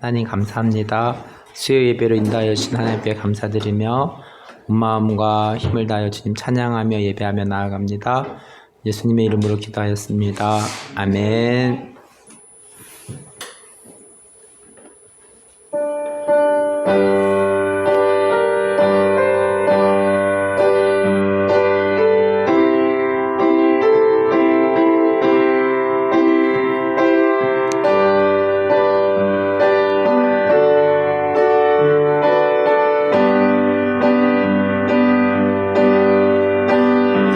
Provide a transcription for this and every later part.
하나님 감사합니다. 수요 예배로 인도하여 주신 하나님께 감사드리며 온 마음과 힘을 다하여 주님 찬양하며 예배하며 나아갑니다. 예수님의 이름으로 기도하였습니다. 아멘.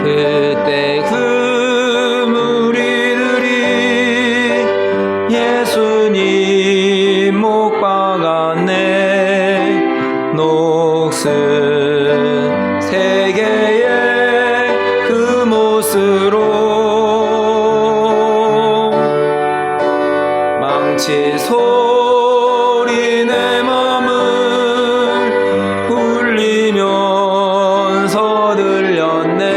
그때 그 무리들이 예수님 못 박았네. 녹슨 세계의 그 못으로 망치 소리 내 맘을 울리면서 들렸네.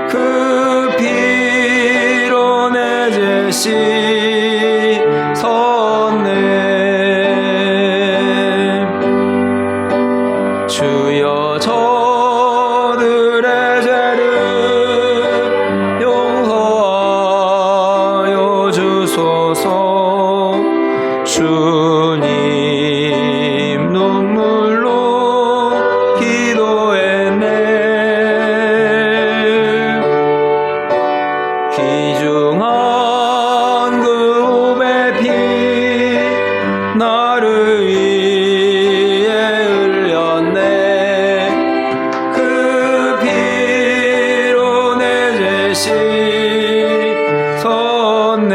그 피로 내 죄 씻었네. 주여 저들의 죄를 용서하여 주소서. 주님 눈물로 기도했네. 귀중한 그 오배 피 나를 위해 흘렸네. 그 피로 내 죄 씻었네.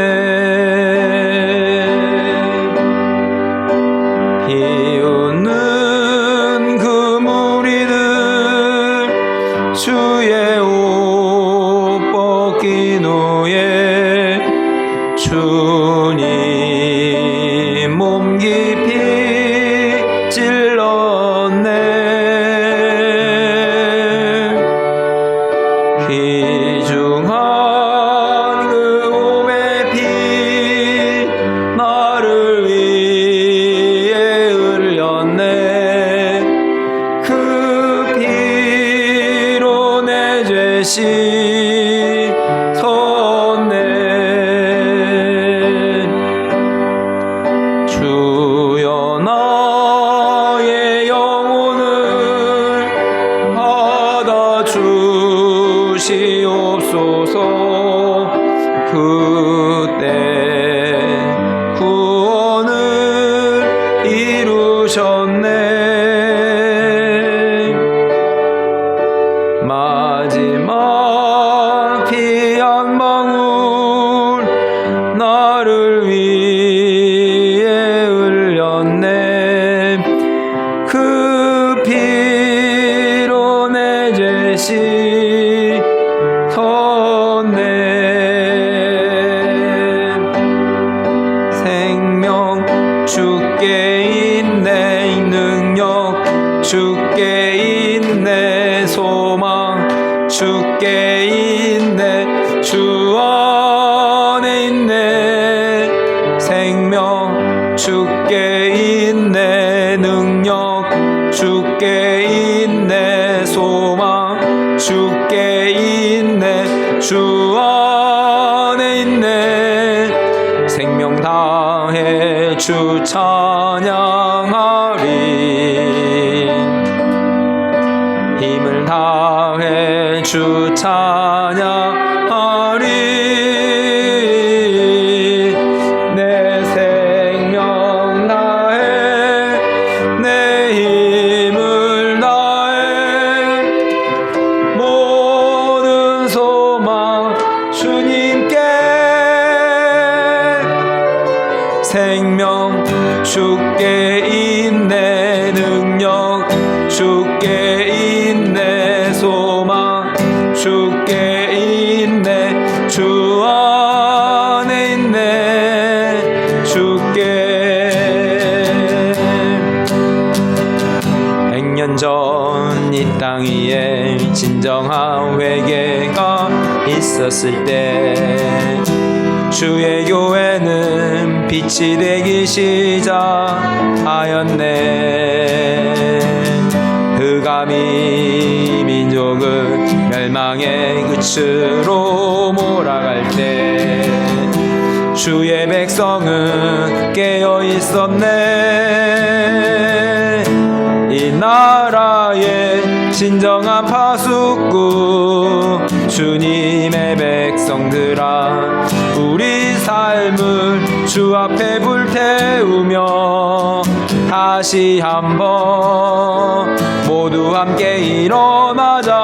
비웃는 그 무리들 주의 옷 벗긴 후에 주님 몸 깊이 찔렀네. 귀중한 그 오배 피 나를 위해 흘렸네. 그 피로 내 죄 씻었네. 주여 나의 영혼을 받아주시옵소서. 그때 구원을 이루셨네. 마지막 피 한 방울 나를 위해 흘렸네. 그 피로 내 죄 씻었네. 생명 주께 있네. 능력 주께 있네. 소망 주께 있네. 주 안에 있네. 생명 주께 있네. 능력 주께 있네. 소망 주께 있네. 주 안에 있네. 생명 다해 주 찬양하리. 힘을 다해 주 찬양하리. 내 생명 다해 내 힘을 다해 모든 소망 주님께. 생명 주께 있네. 능력 주께 있네. 소망 주께 있네. 주 안에 있네. 주께. 100년 전 이 땅 위에 진정한 회개가 있었을 때 주의 교회는 빛이 되기 시작하였네. 흑암이 민족을 멸망의 끝으로 몰아갈 때 주의 백성은 깨어 있었네. 이 나라의 진정한 파수꾼 주님의 백성들아, 우리 삶을 주 앞에 불태우며 다시 한번 모두 함께 일어나자.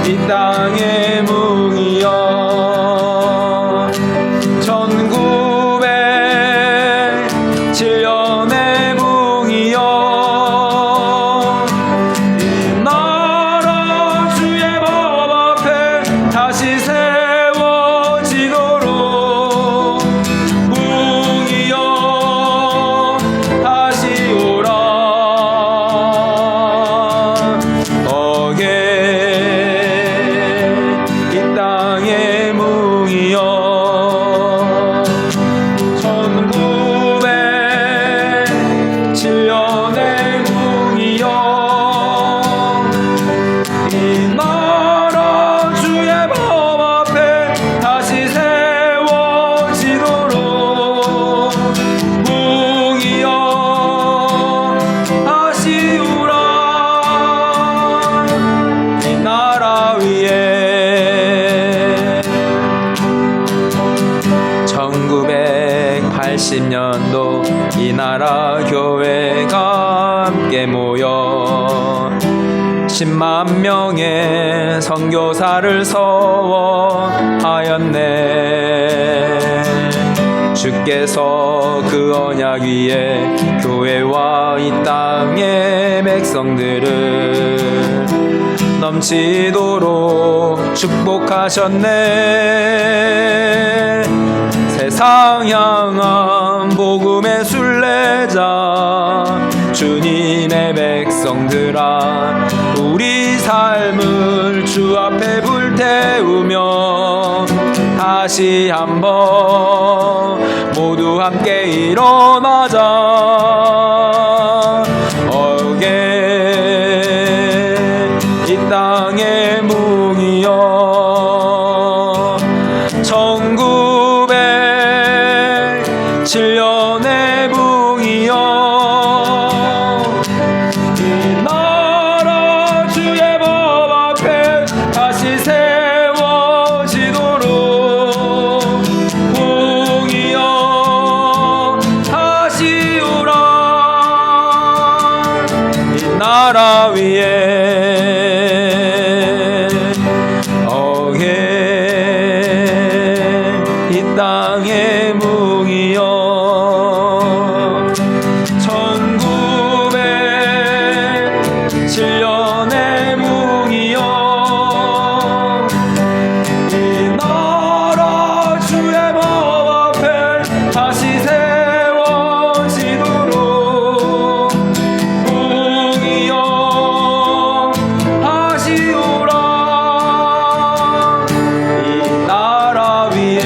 이 땅의 뭉이여, 1907년의 뭉이여, 이 나라 주의 법 앞에 다시 세워지도록 뭉이여 다시 오라. 이 땅의 뭉이여, 1907년의 뭉이여, 이 나라 주의 법 앞에 다시 세워지도록 뭉이여 다시 오라. 이 나라 위에 1980년도 이 나라 교회가 함께 모여 10만 명의 선교사를 서원하였네. 주께서 그 언약 위에 교회와 이 땅의 백성들을 넘치도록 축복하셨네. 세상 향한 복음의 순례자 주님의 백성들아, 우리 삶을 주 앞에 불태우며 다시 한번 모두 함께 일어나자. 이 땅의 뭉이여, 1907년의 뭉이여, 이 나라 주의 법 앞에 다시 세워지도록 뭉이여 다시 오라. 이 나라 위에 이 땅의 뭉이여, 1907년의 뭉이여, 이 나라 주의 법 앞에 다시 세워지도록 뭉이여 다시 오라. 이 나라 위에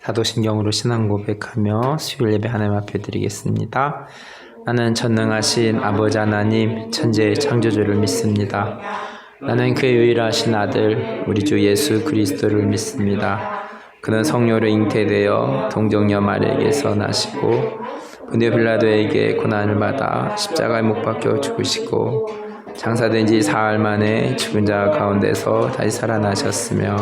사도신경으로 신앙 고백하며 수요일 예배 하나님 앞에 드리겠습니다. 나는 전능하신 아버지 하나님, 천지의 창조주를 믿습니다. 나는 그의 유일하신 아들 우리 주 예수 그리스도를 믿습니다. 그는 성령으로 잉태되어 동정녀 마리아에게서 나시고 본디오 빌라도에게 고난을 받아 십자가에 못 박혀 죽으시고 장사된 지 사흘 만에 죽은 자 가운데서 다시 살아나셨으며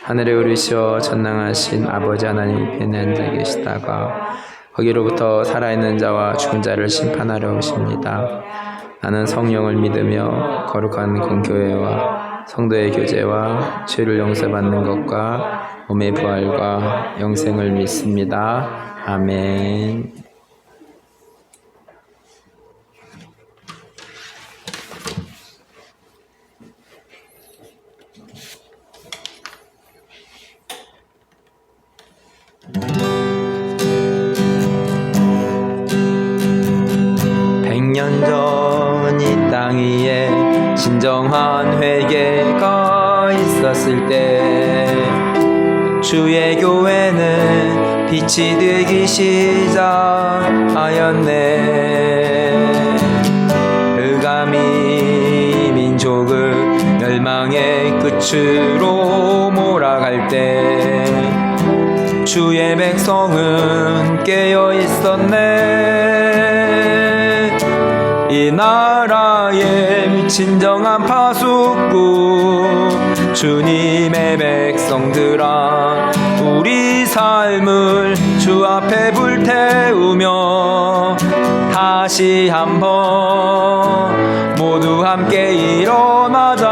하늘에 오르시어 전능하신 아버지 하나님 편에 앉아 계시다가 거기로부터 살아있는 자와 죽은 자를 심판하러 오십니다. 나는 성령을 믿으며 거룩한 공교회와 성도의 교제와 죄를 용서받는 것과 몸의 부활과 영생을 믿습니다. 아멘. 빛이 되기 시작하였네. 흑암이 민족을 멸망의 끝으로 몰아갈 때 주의 백성은 깨어 있었네. 이 나라의 진정한 파수꾼 주님의 백성들아, 우리 삶을 주 앞에 불태우며 다시 한번 모두 함께 일어나자.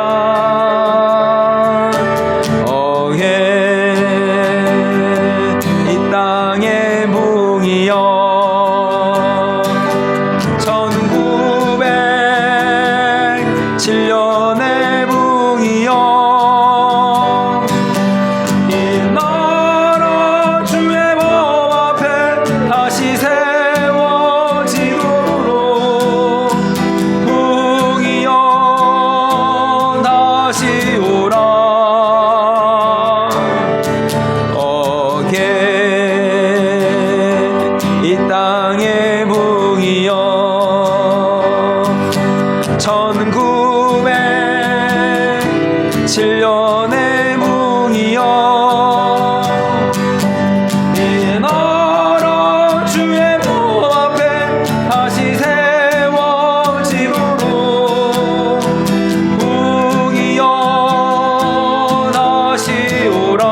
이 땅의 뭉이여, 1907년의 뭉이여, 이 나라 주의 법 앞에 다시 세워지도록 뭉이여 다시 오라. 이 땅의 뭉이여, 1907년의 뭉이여, 이 나라 주의 법 앞에 다시 세워지도록 뭉이여 다시 오라.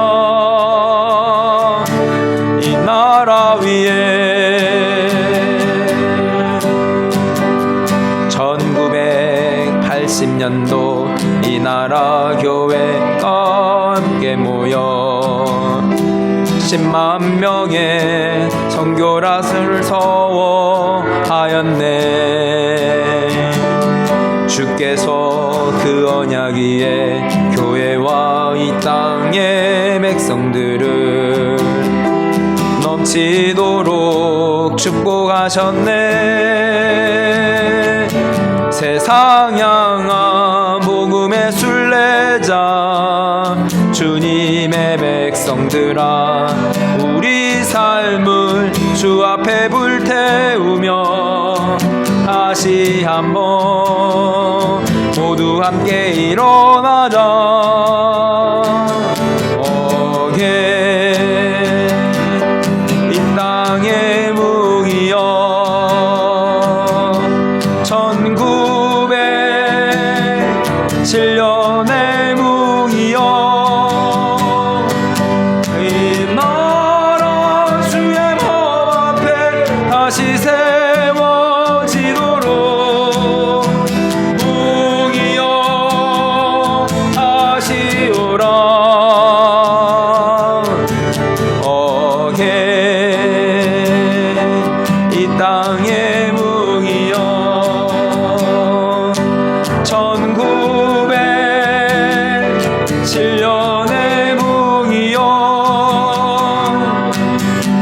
이 나라 위에 1980년도 이 나라 교회가 함께 모여 10만 명의 선교라를 서워하였네. 주께서 그 언약 위에 교회와 이 땅의 백성들을 넘치도록 축복하셨네. 세상 향한 복음의 순례자 주님의 백성들아, 우리 삶을 주 앞에 불태우며 다시 한번 모두 함께 일어나자. 이 땅의 뭉이여, 1907년의 뭉이여, 이 나라 주의 법 앞에 다시 세워지도록 뭉이여 다시 오라. 이 땅의 뭉이여, 1907년의 뭉이여,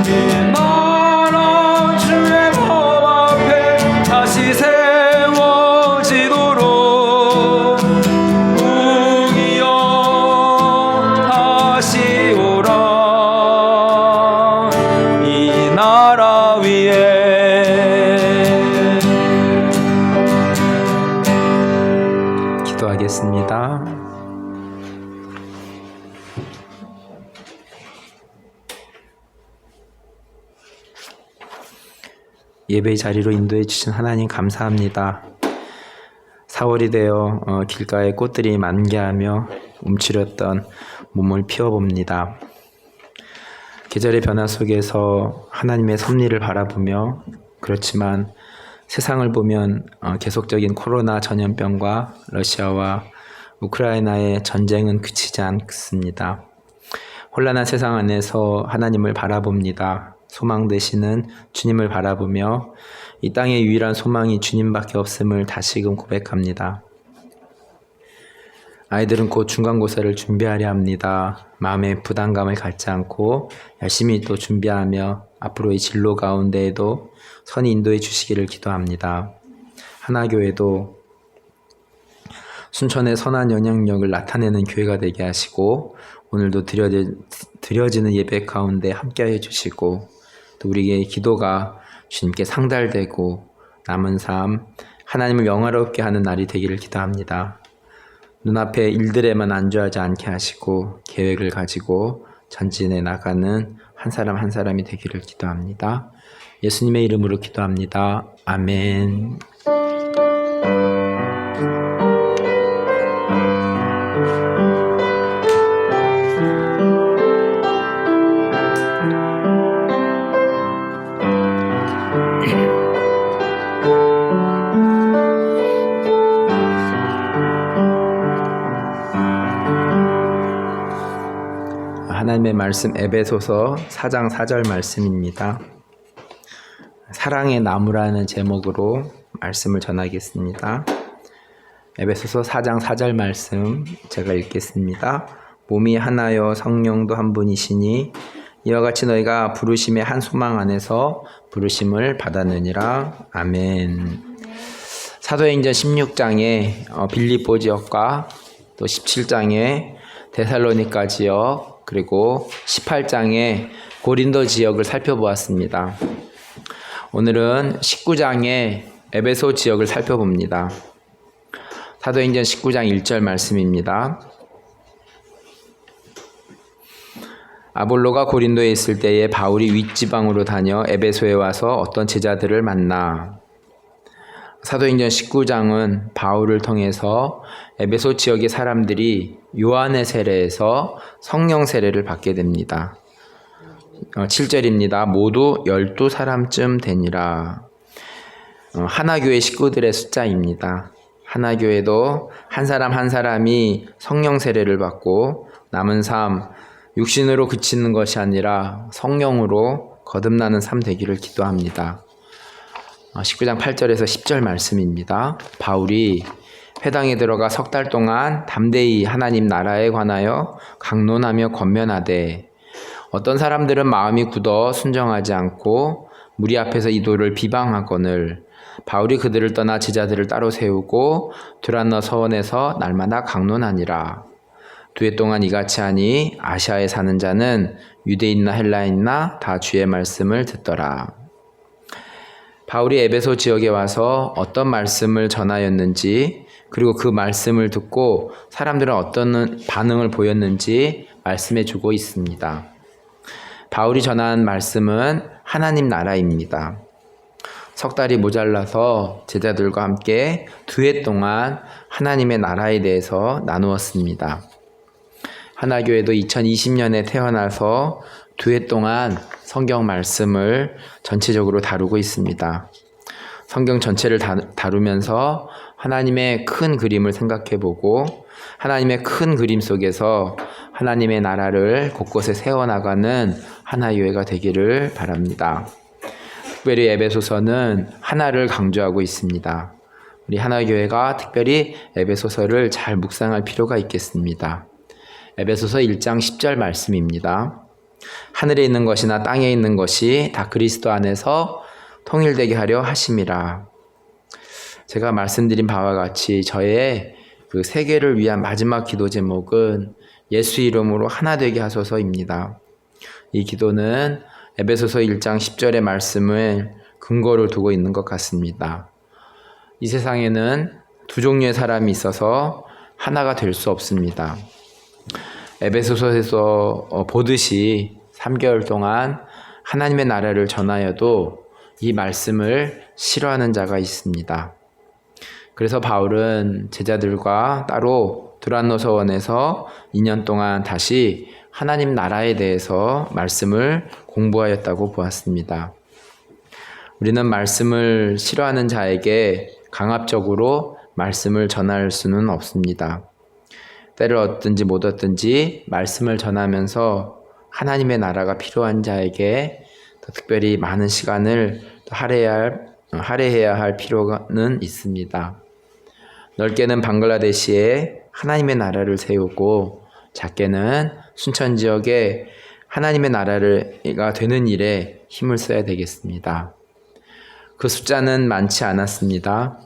이 나라 주의 법 앞에 다시 세워지도록 뭉이여 다시 오라. 이 나라 위에 기도하겠습니다. 예배의 자리로 인도해 주신 하나님 감사합니다. 4월이 되어 길가에 꽃들이 만개하며 움츠렸던 몸을 피워봅니다. 계절의 변화 속에서 하나님의 섭리를 바라보며, 그렇지만 세상을 보면 계속적인 코로나 전염병과 러시아와 우크라이나의 전쟁은 그치지 않습니다. 혼란한 세상 안에서 하나님을 바라봅니다. 소망 되시는 주님을 바라보며 이 땅의 유일한 소망이 주님밖에 없음을 다시금 고백합니다. 아이들은 곧 중간고사를 준비하려 합니다. 마음의 부담감을 갖지 않고 열심히 또 준비하며 앞으로의 진로 가운데에도 선히 인도해 주시기를 기도합니다. 하나교회도 순천의 선한 영향력을 나타내는 교회가 되게 하시고, 오늘도 드려지는 예배 가운데 함께해 주시고 또 우리의 기도가 주님께 상달되고 남은 삶 하나님을 영화롭게 하는 날이 되기를 기도합니다. 눈앞의 일들에만 안주하지 않게 하시고 계획을 가지고 전진해 나가는 한 사람 한 사람이 되기를 기도합니다. 예수님의 이름으로 기도합니다. 아멘. 하나님의 말씀 에베소서 4장 4절 말씀입니다. 사랑의 나무라는 제목으로 말씀을 전하겠습니다. 에베소서 4장 4절 말씀 제가 읽겠습니다. 몸이 하나요 성령도 한 분이시니 이와 같이 너희가 부르심의 한 소망 안에서 부르심을 받았느니라. 아멘. 사도행전 16장에 빌립보 지역과 또 17장에 데살로니가 지역 그리고 18장에 고린도 지역을 살펴보았습니다. 오늘은 19장의 에베소 지역을 살펴봅니다. 사도행전 19장 1절 말씀입니다. 아볼로가 고린도에 있을 때에 바울이 윗지방으로 다녀 에베소에 와서 어떤 제자들을 만나. 사도행전 19장은 바울을 통해서 에베소 지역의 사람들이 요한의 세례에서 성령 세례를 받게 됩니다. 7절입니다. 모두 12사람쯤 되니라. 하나교회 식구들의 숫자입니다. 하나교회도 한 사람 한 사람이 성령 세례를 받고 남은 삶, 육신으로 그치는 것이 아니라 성령으로 거듭나는 삶 되기를 기도합니다. 19장 8절에서 10절 말씀입니다. 바울이 회당에 들어가 석 달 동안 담대히 하나님 나라에 관하여 강론하며 권면하되 어떤 사람들은 마음이 굳어 순정하지 않고 무리 앞에서 이도를 비방하거늘 바울이 그들을 떠나 제자들을 따로 세우고 두란노 서원에서 날마다 강론하니라. 2해 동안 이같이 하니 아시아에 사는 자는 유대인이나 헬라인이나 다 주의 말씀을 듣더라. 바울이 에베소 지역에 와서 어떤 말씀을 전하였는지 그리고 그 말씀을 듣고 사람들은 어떤 반응을 보였는지 말씀해 주고 있습니다. 바울이 전한 말씀은 하나님 나라입니다. 석 달이 모자라서 제자들과 함께 2해 동안 하나님의 나라에 대해서 나누었습니다. 하나교회도 2020년에 태어나서 2해 동안 성경 말씀을 전체적으로 다루고 있습니다. 성경 전체를 다루면서 하나님의 큰 그림을 생각해보고 하나님의 큰 그림 속에서 하나님의 나라를 곳곳에 세워나가는 하나교회가 되기를 바랍니다. 특별히 에베소서는 하나를 강조하고 있습니다. 우리 하나교회가 특별히 에베소서를 잘 묵상할 필요가 있겠습니다. 에베소서 1장 10절 말씀입니다. 하늘에 있는 것이나 땅에 있는 것이 다 그리스도 안에서 통일되게 하려 하심이라. 제가 말씀드린 바와 같이 저의 그 세계를 위한 마지막 기도 제목은 예수 이름으로 하나 되게 하소서입니다. 이 기도는 에베소서 1장 10절의 말씀을 근거로 두고 있는 것 같습니다. 이 세상에는 두 종류의 사람이 있어서 하나가 될 수 없습니다. 에베소서에서 보듯이 3개월 동안 하나님의 나라를 전하여도 이 말씀을 싫어하는 자가 있습니다. 그래서 바울은 제자들과 따로 두란노 서원에서 2년 동안 다시 하나님 나라에 대해서 말씀을 공부하였다고 보았습니다. 우리는 말씀을 싫어하는 자에게 강압적으로 말씀을 전할 수는 없습니다. 때를 얻든지 못 얻든지 말씀을 전하면서 하나님의 나라가 필요한 자에게 더 특별히 많은 시간을 할애해야 할 필요는 있습니다. 넓게는 방글라데시에 하나님의 나라를 세우고 작게는 순천 지역에 하나님의 나라가 되는 일에 힘을 써야 되겠습니다. 그 숫자는 많지 않았습니다.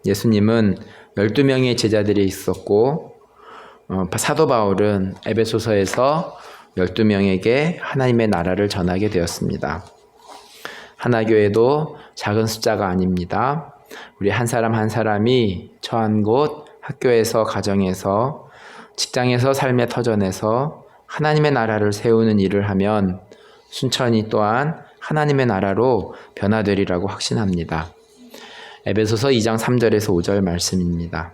예수님은 12명의 제자들이 있었고 사도 바울은 에베소서에서 12명에게 하나님의 나라를 전하게 되었습니다. 하나교회도 작은 숫자가 아닙니다. 우리 한 사람 한 사람이 처한 곳, 학교에서, 가정에서, 직장에서, 삶의 터전에서 하나님의 나라를 세우는 일을 하면 순천이 또한 하나님의 나라로 변화되리라고 확신합니다. 에베소서 2장 3절에서 5절 말씀입니다.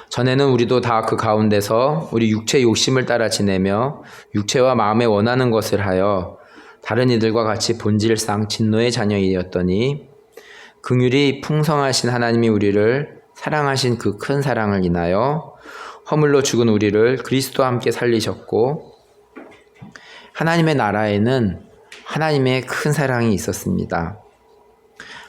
전에는 우리도 다 그 가운데서 우리 육체 욕심을 따라 지내며 육체와 마음에 원하는 것을 하여 다른 이들과 같이 본질상 진노의 자녀이었더니 긍휼이 풍성하신 하나님이 우리를 사랑하신 그 큰 사랑을 인하여 허물로 죽은 우리를 그리스도와 함께 살리셨고 하나님의 나라에는 하나님의 큰 사랑이 있었습니다.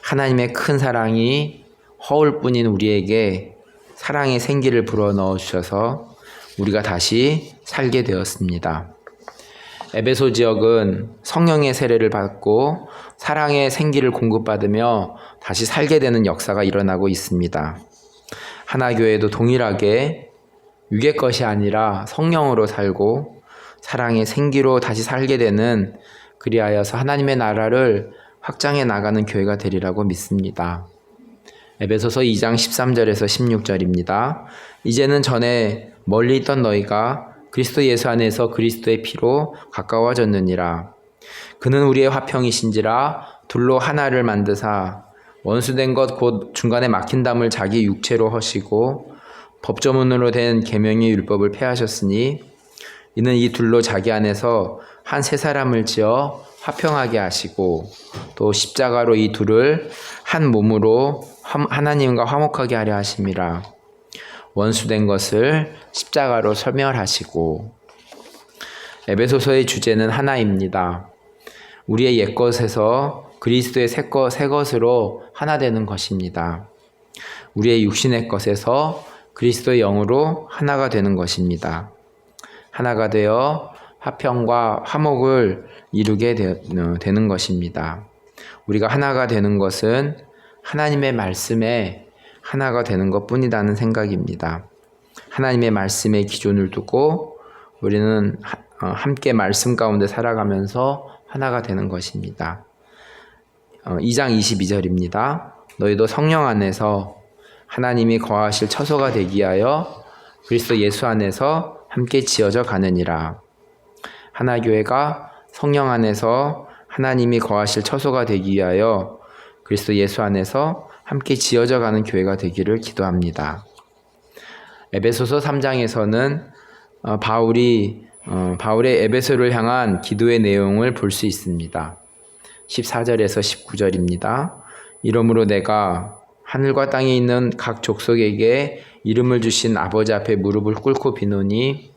하나님의 큰 사랑이 허울뿐인 우리에게 사랑의 생기를 불어넣어 주셔서 우리가 다시 살게 되었습니다. 에베소 지역은 성령의 세례를 받고 사랑의 생기를 공급받으며 다시 살게 되는 역사가 일어나고 있습니다. 하나교회도 동일하게 육의 것이 아니라 성령으로 살고 사랑의 생기로 다시 살게 되는, 그리하여서 하나님의 나라를 확장해 나가는 교회가 되리라고 믿습니다. 에베소서 2장 13절에서 16절입니다. 이제는 전에 멀리 있던 너희가 그리스도 예수 안에서 그리스도의 피로 가까워졌느니라. 그는 우리의 화평이신지라 둘로 하나를 만드사 원수된 것 곧 중간에 막힌 담을 자기 육체로 허시고 법조문으로 된 계명의 율법을 폐하셨으니 이는 이 둘로 자기 안에서 한 세 사람을 지어 화평하게 하시고 또 십자가로 이 둘을 한 몸으로 하나님과 화목하게 하려 하심이라. 원수된 것을 십자가로 소멸하시고. 에베소서의 주제는 하나입니다. 우리의 옛것에서 그리스도의 새 것으로 하나 되는 것입니다. 우리의 육신의 것에서 그리스도의 영으로 하나가 되는 것입니다. 하나가 되어 화평과 화목을 이루게 되는 것입니다. 우리가 하나가 되는 것은 하나님의 말씀에 하나가 되는 것뿐이라는 생각입니다. 하나님의 말씀에 기준을 두고 우리는 함께 말씀 가운데 살아가면서 하나가 되는 것입니다. 2장 22절입니다. 너희도 성령 안에서 하나님이 거하실 처소가 되기 위하여 그리스도 예수 안에서 함께 지어져 가느니라. 하나교회가 성령 안에서 하나님이 거하실 처소가 되기 위하여 그리스도 예수 안에서 함께 지어져 가는 교회가 되기를 기도합니다. 에베소서 3장에서는 바울의 에베소를 향한 기도의 내용을 볼 수 있습니다. 14절에서 19절입니다. 이러므로 내가 하늘과 땅에 있는 각 족속에게 이름을 주신 아버지 앞에 무릎을 꿇고 비노니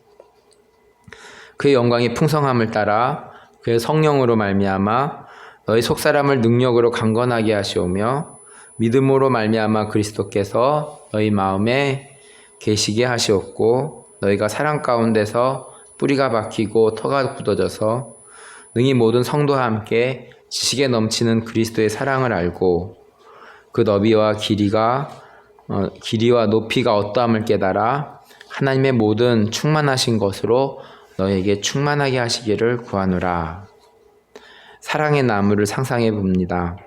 그의 영광의 풍성함을 따라 그의 성령으로 말미암아 너희 속사람을 능력으로 강건하게 하시오며 믿음으로 말미암아 그리스도께서 너희 마음에 계시게 하시옵고 너희가 사랑 가운데서 뿌리가 박히고 터가 굳어져서 능히 모든 성도와 함께 지식에 넘치는 그리스도의 사랑을 알고 그 너비와 길이와 높이가 어떠함을 깨달아 하나님의 모든 충만하신 것으로 너에게 충만하게 하시기를 구하노라. 사랑의 나무를 상상해 봅니다.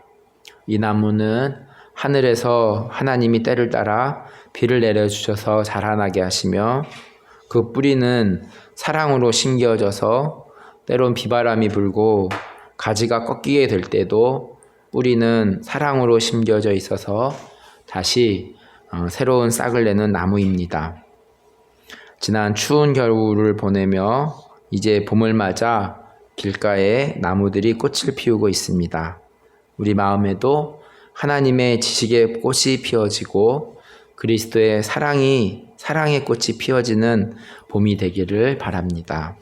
이 나무는 하늘에서 하나님이 때를 따라 비를 내려주셔서 자라나게 하시며 그 뿌리는 사랑으로 심겨져서 때론 비바람이 불고 가지가 꺾이게 될 때도 뿌리는 사랑으로 심겨져 있어서 다시 새로운 싹을 내는 나무입니다. 지난 추운 겨울을 보내며 이제 봄을 맞아 길가에 나무들이 꽃을 피우고 있습니다. 우리 마음에도 하나님의 지식의 꽃이 피어지고 그리스도의 사랑의 꽃이 피어지는 봄이 되기를 바랍니다.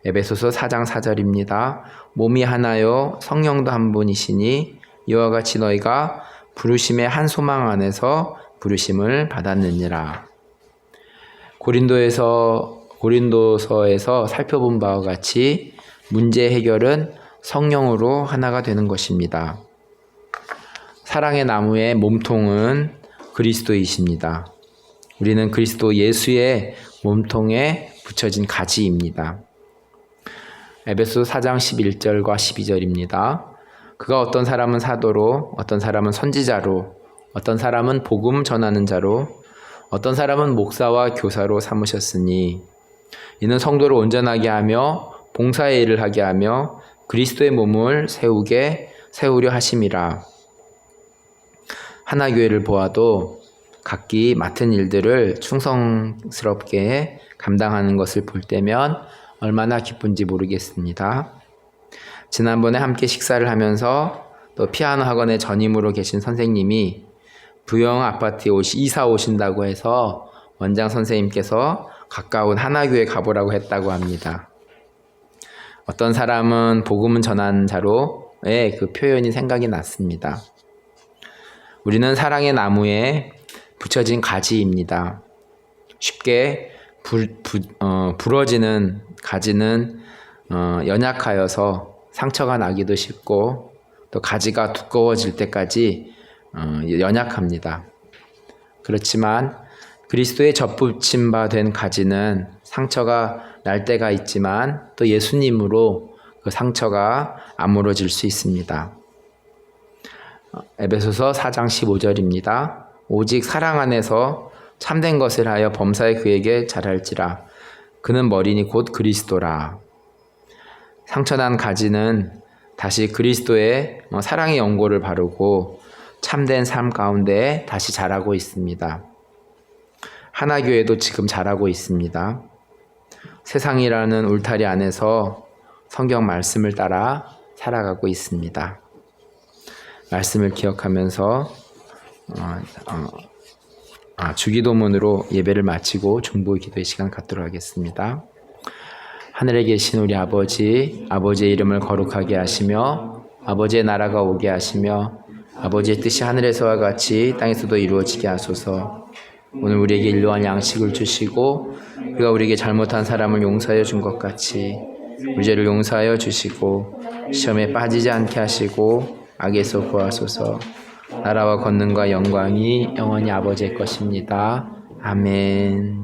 에베소서 4장 4절입니다. 몸이 하나요 성령도 한 분이시니 이와 같이 너희가 부르심의 한 소망 안에서 부르심을 받았느니라. 고린도서에서 살펴본 바와 같이 문제 해결은 성령으로 하나가 되는 것입니다. 사랑의 나무의 몸통은 그리스도이십니다. 우리는 그리스도 예수의 몸통에 붙여진 가지입니다. 에베소서 4장 11절과 12절입니다. 그가 어떤 사람은 사도로, 어떤 사람은 선지자로, 어떤 사람은 복음 전하는 자로, 어떤 사람은 목사와 교사로 삼으셨으니 이는 성도를 온전하게 하며 봉사의 일을 하게 하며 그리스도의 몸을 세우려 하심이라. 하나교회를 보아도 각기 맡은 일들을 충성스럽게 감당하는 것을 볼 때면 얼마나 기쁜지 모르겠습니다. 지난번에 함께 식사를 하면서 또 피아노 학원에 전임으로 계신 선생님이 부영 아파트에 이사 오신다고 해서 원장 선생님께서 가까운 하나교회 가보라고 했다고 합니다. 어떤 사람은 복음은 전하는 자로의 그 표현이 생각이 났습니다. 우리는 사랑의 나무에 붙여진 가지입니다. 쉽게 부러지는 가지는 연약하여서 상처가 나기도 쉽고 또 가지가 두꺼워질 때까지 연약합니다. 그렇지만 그리스도의 접붙임 바 된 가지는 상처가 날 때가 있지만 또 예수님으로 그 상처가 아물어질 수 있습니다. 에베소서 4장 15절입니다. 오직 사랑 안에서 참된 것을 하여 범사에 그에게 잘할지라. 그는 머리니 곧 그리스도라. 상처난 가지는 다시 그리스도의 사랑의 연고를 바르고 참된 삶 가운데 다시 자라고 있습니다. 하나교회도 지금 자라고 있습니다. 세상이라는 울타리 안에서 성경 말씀을 따라 살아가고 있습니다. 말씀을 기억하면서 주기도문으로 예배를 마치고 중보 기도의 시간 갖도록 하겠습니다. 하늘에 계신 우리 아버지, 아버지의 이름을 거룩하게 하시며 아버지의 나라가 오게 하시며 아버지의 뜻이 하늘에서와 같이 땅에서도 이루어지게 하소서. 오늘 우리에게 일용할 양식을 주시고 우리가 우리에게 잘못한 사람을 용서하여 준 것 같이 우리 죄를 용서하여 주시고 시험에 빠지지 않게 하시고 악에서 구하소서. 나라와 권능과 영광이 영원히 아버지의 것입니다. 아멘.